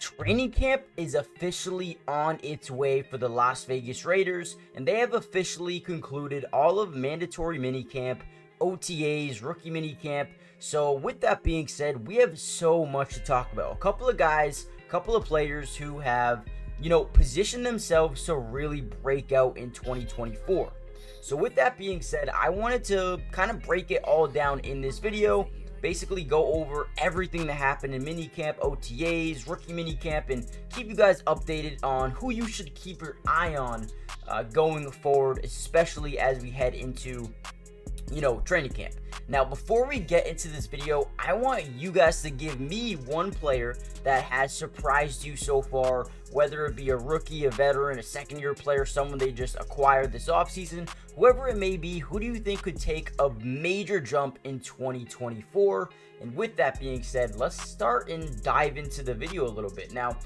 Training camp is officially on its way for the Las Vegas Raiders, and they have officially concluded all of mandatory minicamp, OTAs, rookie minicamp. So with that being said, we have so much to talk about. A couple of guys, a couple of players who have, positioned themselves to really break out in 2024. So with that being said, I wanted to kind of break it all down in this video. Basically go over everything that happened in minicamp, OTAs, rookie minicamp, and keep you guys updated on who you should keep your eye on going forward, especially as we head into, training camp. Now, before we get into this video, I want you guys to give me one player that has surprised you so far, whether it be a rookie, a veteran, a second-year player, someone they just acquired this offseason, whoever it may be. Who do you think could take a major jump in 2024? And with that being said, let's start and dive into the video a little bit. Now,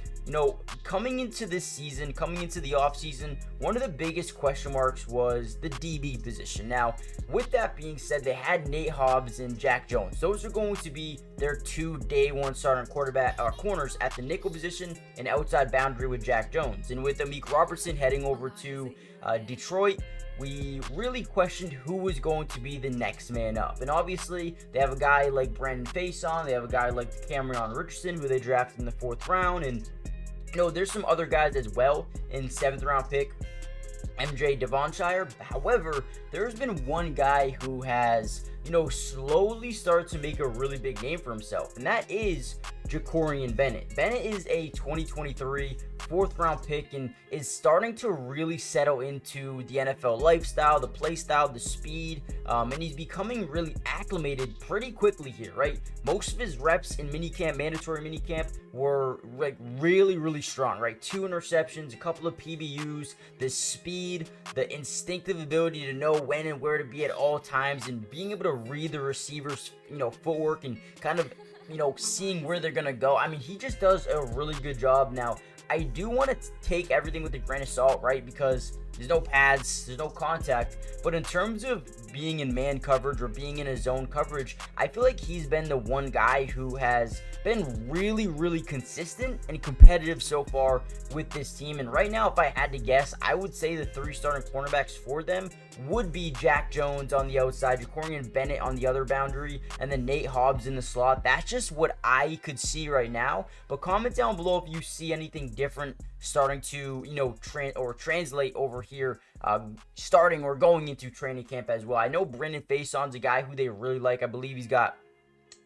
coming into this season, coming into the offseason, one of the biggest question marks was the DB position. Now, with that being said, they had Nate Hobbs and Jack Jones. Those are going to be their two day one starting corners at the nickel position and outside boundary with Jack Jones. And with Amik Robertson heading over to Detroit, we really questioned who was going to be the next man up. And obviously, they have a guy like Brandon Faison, they have a guy like Cameron Richardson, who they drafted in the 4th round, and there's some other guys as well in 7th round pick, MJ Devonshire. However, there's been one guy who has, slowly started to make a really big name for himself, and that is Jacorian Bennett. Bennett is a 2023 4th round pick and is starting to really settle into the NFL lifestyle, the play style, the speed, and he's becoming really acclimated pretty quickly here, right? Most of his reps in minicamp, mandatory minicamp, were like really strong, right? 2 interceptions, a couple of PBUs, the speed, the instinctive ability to know when and where to be at all times, and being able to read the receiver's, footwork and kind of, seeing where they're gonna go. I mean, he just does a really good job. Now, I do want to take everything with a grain of salt, right? Because there's no pads, there's no contact. But in terms of being in man coverage or being in a zone coverage, I feel like he's been the one guy who has been really consistent and competitive so far with this team. And right now, if I had to guess, I would say the 3 starting cornerbacks for them would be Jack Jones on the outside, Jacorian Bennett on the other boundary, and then Nate Hobbs in the slot. That's just what I could see right now. But comment down below if you see anything different starting to, translate over here, starting or going into training camp as well. I know Brandon Faison's a guy who they really like. I believe he's got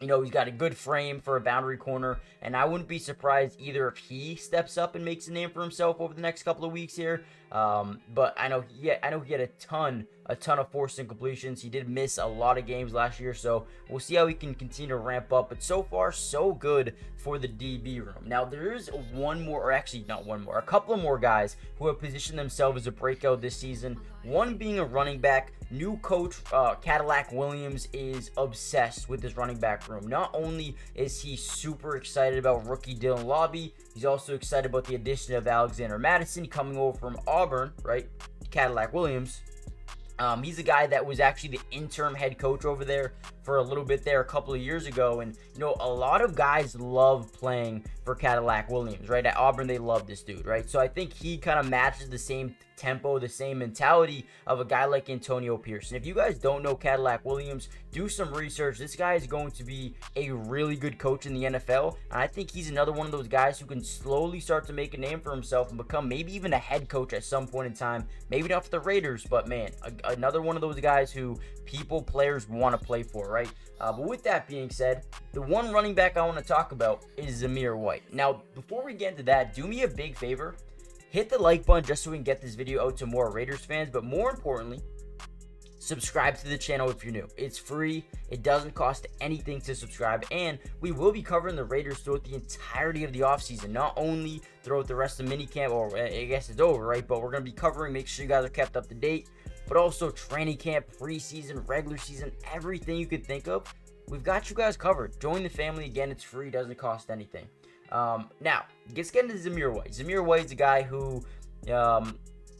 a good frame for a boundary corner, and I wouldn't be surprised either if he steps up and makes a name for himself over the next couple of weeks here. But I know he had a ton of forced incompletions. He did miss a lot of games last year, so we'll see how he can continue to ramp up. But so far, so good for the DB room. Now, there is a couple of more guys who have positioned themselves as a breakout this season. One being a running back. New coach Cadillac Williams is obsessed with this running back room. Not only is he super excited about rookie Dylan Lobby, he's also excited about the addition of Alexander Madison coming over from Auburn, right? Cadillac Williams. He's a guy that was actually the interim head coach over there for a little bit there a couple of years ago. And, a lot of guys love playing for Cadillac Williams, right? At Auburn, they love this dude, right? So I think he kind of matches the same tempo, the same mentality of a guy like Antonio Pearson. If you guys don't know Cadillac Williams, do some research. This guy is going to be a really good coach in the NFL, and I think he's another one of those guys who can slowly start to make a name for himself and become maybe even a head coach at some point in time. Maybe not for the Raiders, but man, another one of those guys who players want to play for, right? But with that being said, the one running back I want to talk about is Zamir White. Now, before we get into that, do me a big favor. Hit the like button just so we can get this video out to more Raiders fans. But more importantly, subscribe to the channel if you're new. It's free. It doesn't cost anything to subscribe. And we will be covering the Raiders throughout the entirety of the offseason. Not only throughout the rest of minicamp, or I guess it's over, right? But we're going to be covering, make sure you guys are kept up to date. But also training camp, preseason, regular season, everything you could think of. We've got you guys covered. Join the family. Again, it's free. Doesn't cost anything. Now, let's get into Zamir White. Zamir White's a guy who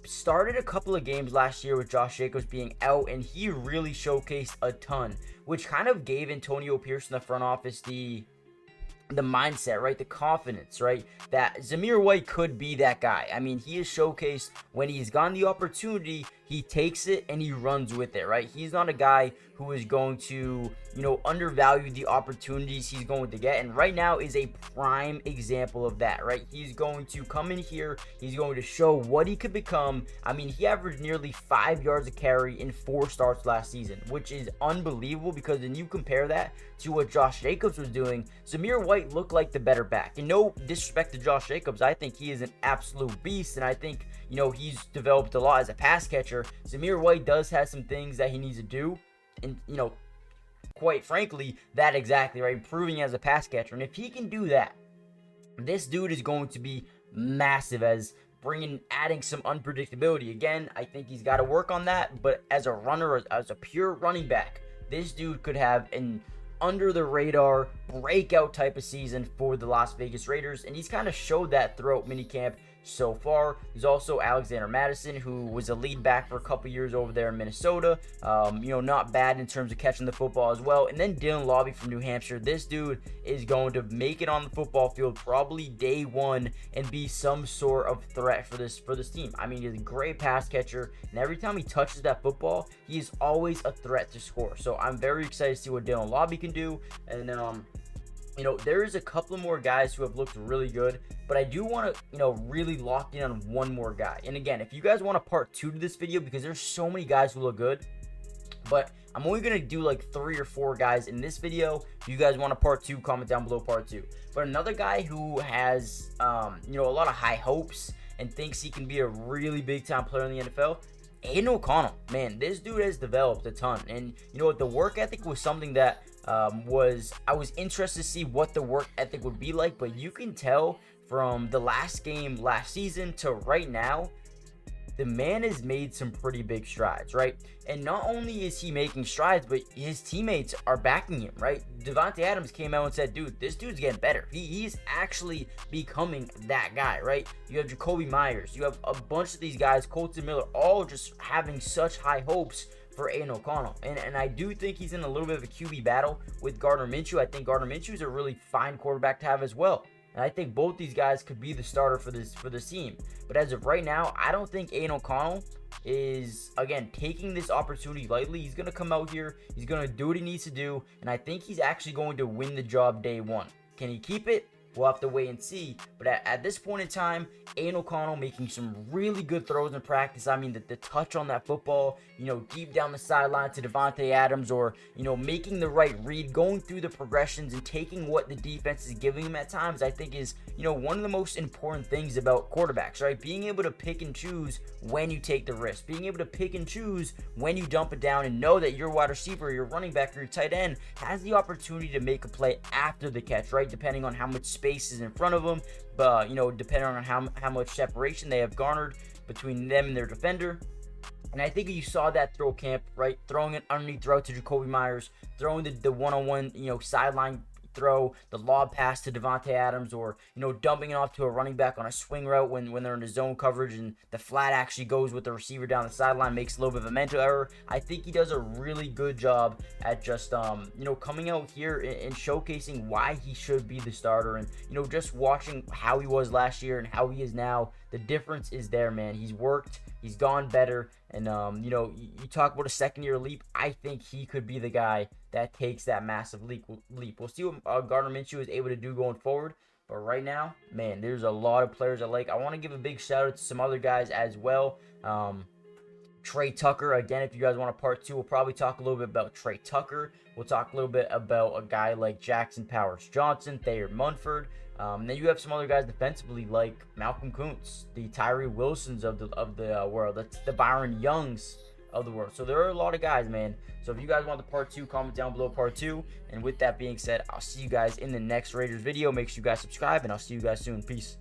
started a couple of games last year with Josh Jacobs being out, and he really showcased a ton, which kind of gave Antonio Pearson, the front office, the the mindset, right? The confidence, right? That Zamir White could be that guy. I mean, he is showcased when he's gotten the opportunity, he takes it and he runs with it, right? He's not a guy who is going to, undervalue the opportunities he's going to get. And right now is a prime example of that, right? He's going to come in here. He's going to show what he could become. I mean, he averaged nearly 5 yards a carry in 4 starts last season, which is unbelievable because then you compare that to what Josh Jacobs was doing. Zamir White looked like the better back. And no disrespect to Josh Jacobs, I think he is an absolute beast. And I think, he's developed a lot as a pass catcher. Zamir White does have some things that he needs to do. And, quite frankly, that exactly, right? Improving as a pass catcher. And if he can do that, this dude is going to be massive as adding some unpredictability. Again, I think he's got to work on that. But as a runner, as a pure running back, this dude could have an under the radar breakout type of season for the Las Vegas Raiders. And he's kind of showed that throughout minicamp so far. There's also Alexander Mattison, who was a lead back for a couple years over there in Minnesota. Not bad in terms of catching the football as well. And then Dylan Lobby from New Hampshire. This dude is going to make it on the football field probably day one and be some sort of threat for this team. I mean, he's a great pass catcher, and every time he touches that football, he is always a threat to score. So I'm very excited to see what Dylan Lobby can do. And there is a couple more guys who have looked really good, but I do want to, really lock in on one more guy. And again, if you guys want a part 2 to this video, because there's so many guys who look good, but I'm only going to do like 3 or 4 guys in this video. If you guys want a part 2, comment down below part 2. But another guy who has, a lot of high hopes and thinks he can be a really big time player in the NFL, Aiden O'Connell. Man, this dude has developed a ton. And the work ethic was something that I was interested to see what the work ethic would be like, but you can tell from the last game last season to right now, the man has made some pretty big strides, right? And not only is he making strides, but his teammates are backing him, right? Davante Adams came out and said, dude, this dude's getting better. He's actually becoming that guy, right? You have Jacoby Myers. You have a bunch of these guys, Colton Miller, all just having such high hopes for Aiden O'Connell. And I do think he's in a little bit of a QB battle with Gardner Minshew. I think Gardner Minshew is a really fine quarterback to have as well. And I think both these guys could be the starter for this team. But as of right now, I don't think Aiden O'Connell is, again, taking this opportunity lightly. He's going to come out here. He's going to do what he needs to do. And I think he's actually going to win the job day one. Can he keep it? We'll have to wait and see. But at this point in time, Aiden O'Connell making some really good throws in practice. I mean, the touch on that football, deep down the sideline to Davante Adams, or, making the right read, going through the progressions and taking what the defense is giving him at times, I think is, one of the most important things about quarterbacks, right? Being able to pick and choose when you take the risk, being able to pick and choose when you dump it down and know that your wide receiver, your running back, or your tight end has the opportunity to make a play after the catch, right? Depending on how much space is in front of them, but depending on how much separation they have garnered between them and their defender. And I think you saw that throw camp, right? Throwing it underneath throw to Jacoby Myers, throwing the one-on-one, sideline throw, the lob pass to Davante Adams, or dumping it off to a running back on a swing route when they're in the zone coverage and the flat actually goes with the receiver down the sideline, makes a little bit of a mental error. I think he does a really good job at just coming out here and showcasing why he should be the starter. And just watching how he was last year and how he is now, the difference is there, man. He's worked, he's gone better. And, you talk about a second-year leap. I think he could be the guy that takes that massive leap. We'll see what Gardner Minshew is able to do going forward. But right now, man, there's a lot of players I like. I want to give a big shout-out to some other guys as well. Trey Tucker, again, if you guys want a part 2, we'll probably talk a little bit about Trey Tucker. We'll talk a little bit about a guy like Jackson Powers-Johnson, Thayer Munford. Then you have some other guys defensively like Malcolm Kuntz, the Tyree Wilsons of the world, the Byron Youngs of the world. So there are a lot of guys, man. So if you guys want the part 2, comment down below part 2. And with that being said, I'll see you guys in the next Raiders video. Make sure you guys subscribe, and I'll see you guys soon. Peace.